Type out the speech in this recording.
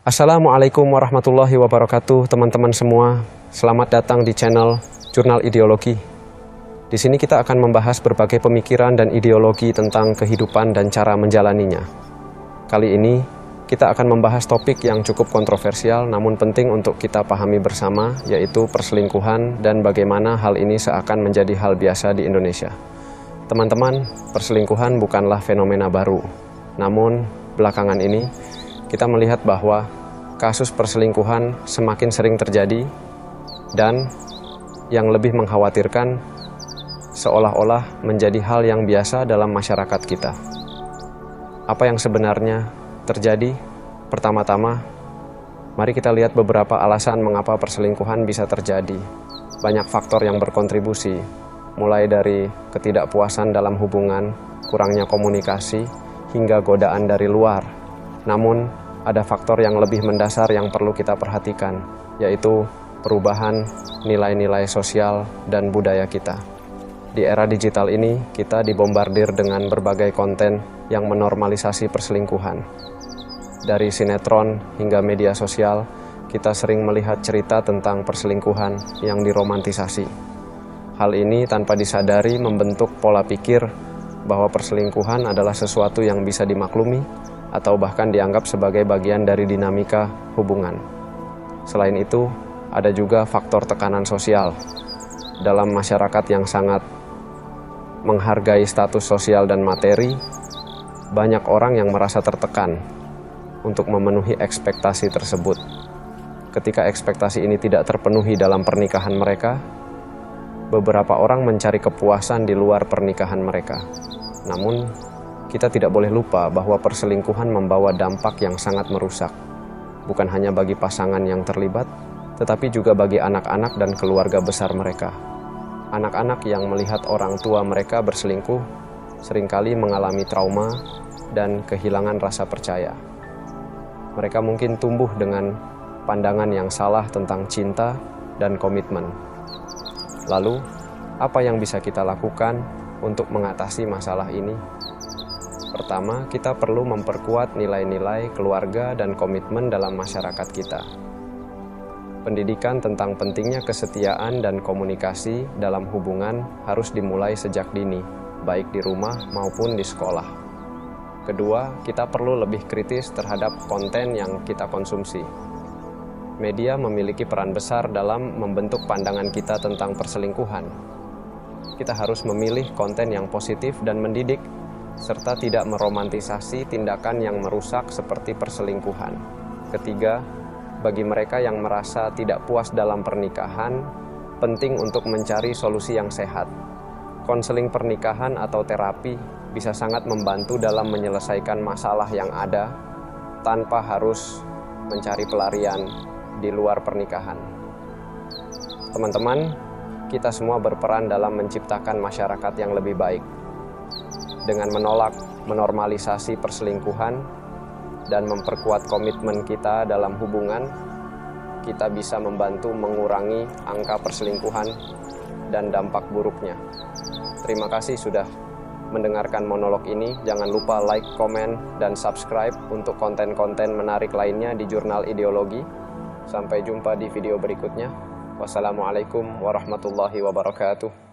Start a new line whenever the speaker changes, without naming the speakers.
Assalamualaikum warahmatullahi wabarakatuh, teman-teman semua. Selamat datang di channel Jurnal Ideologi. Di sini kita akan membahas berbagai pemikiran dan ideologi tentang kehidupan dan cara menjalaninya. Kali ini kita akan membahas topik yang cukup kontroversial namun penting untuk kita pahami bersama, yaitu perselingkuhan dan bagaimana hal ini seakan menjadi hal biasa di Indonesia. Teman-teman, perselingkuhan bukanlah fenomena baru. Namun, belakangan ini kita melihat bahwa kasus perselingkuhan semakin sering terjadi dan yang lebih mengkhawatirkan seolah-olah menjadi hal yang biasa dalam masyarakat kita. Apa yang sebenarnya terjadi? Pertama-tama, mari kita lihat beberapa alasan mengapa perselingkuhan bisa terjadi. Banyak faktor yang berkontribusi, mulai dari ketidakpuasan dalam hubungan, kurangnya komunikasi, hingga godaan dari luar. Namun, ada faktor yang lebih mendasar yang perlu kita perhatikan, yaitu perubahan nilai-nilai sosial dan budaya kita. Di era digital ini, kita dibombardir dengan berbagai konten yang menormalisasi perselingkuhan. Dari sinetron hingga media sosial, kita sering melihat cerita tentang perselingkuhan yang diromantisasi. Hal ini tanpa disadari membentuk pola pikir bahwa perselingkuhan adalah sesuatu yang bisa dimaklumi atau bahkan dianggap sebagai bagian dari dinamika hubungan. Selain itu, ada juga faktor tekanan sosial. Dalam masyarakat yang sangat menghargai status sosial dan materi, banyak orang yang merasa tertekan untuk memenuhi ekspektasi tersebut. Ketika ekspektasi ini tidak terpenuhi dalam pernikahan mereka, beberapa orang mencari kepuasan di luar pernikahan mereka. Namun, kita tidak boleh lupa bahwa perselingkuhan membawa dampak yang sangat merusak, bukan hanya bagi pasangan yang terlibat, tetapi juga bagi anak-anak dan keluarga besar mereka. Anak-anak yang melihat orang tua mereka berselingkuh seringkali mengalami trauma dan kehilangan rasa percaya. Mereka mungkin tumbuh dengan pandangan yang salah tentang cinta dan komitmen. Lalu, apa yang bisa kita lakukan untuk mengatasi masalah ini? Pertama, kita perlu memperkuat nilai-nilai keluarga dan komitmen dalam masyarakat kita. Pendidikan tentang pentingnya kesetiaan dan komunikasi dalam hubungan harus dimulai sejak dini, baik di rumah maupun di sekolah. Kedua, kita perlu lebih kritis terhadap konten yang kita konsumsi. Media memiliki peran besar dalam membentuk pandangan kita tentang perselingkuhan. Kita harus memilih konten yang positif dan mendidik, serta tidak meromantisasi tindakan yang merusak seperti perselingkuhan. Ketiga, bagi mereka yang merasa tidak puas dalam pernikahan, penting untuk mencari solusi yang sehat. Konseling pernikahan atau terapi bisa sangat membantu dalam menyelesaikan masalah yang ada tanpa harus mencari pelarian di luar pernikahan. Teman-teman, kita semua berperan dalam menciptakan masyarakat yang lebih baik. Dengan menolak menormalisasi perselingkuhan dan memperkuat komitmen kita dalam hubungan, kita bisa membantu mengurangi angka perselingkuhan dan dampak buruknya. Terima kasih sudah mendengarkan monolog ini. Jangan lupa like, komen, dan subscribe untuk konten-konten menarik lainnya di Jurnal Ideologi. Sampai jumpa di video berikutnya. Wassalamualaikum warahmatullahi wabarakatuh.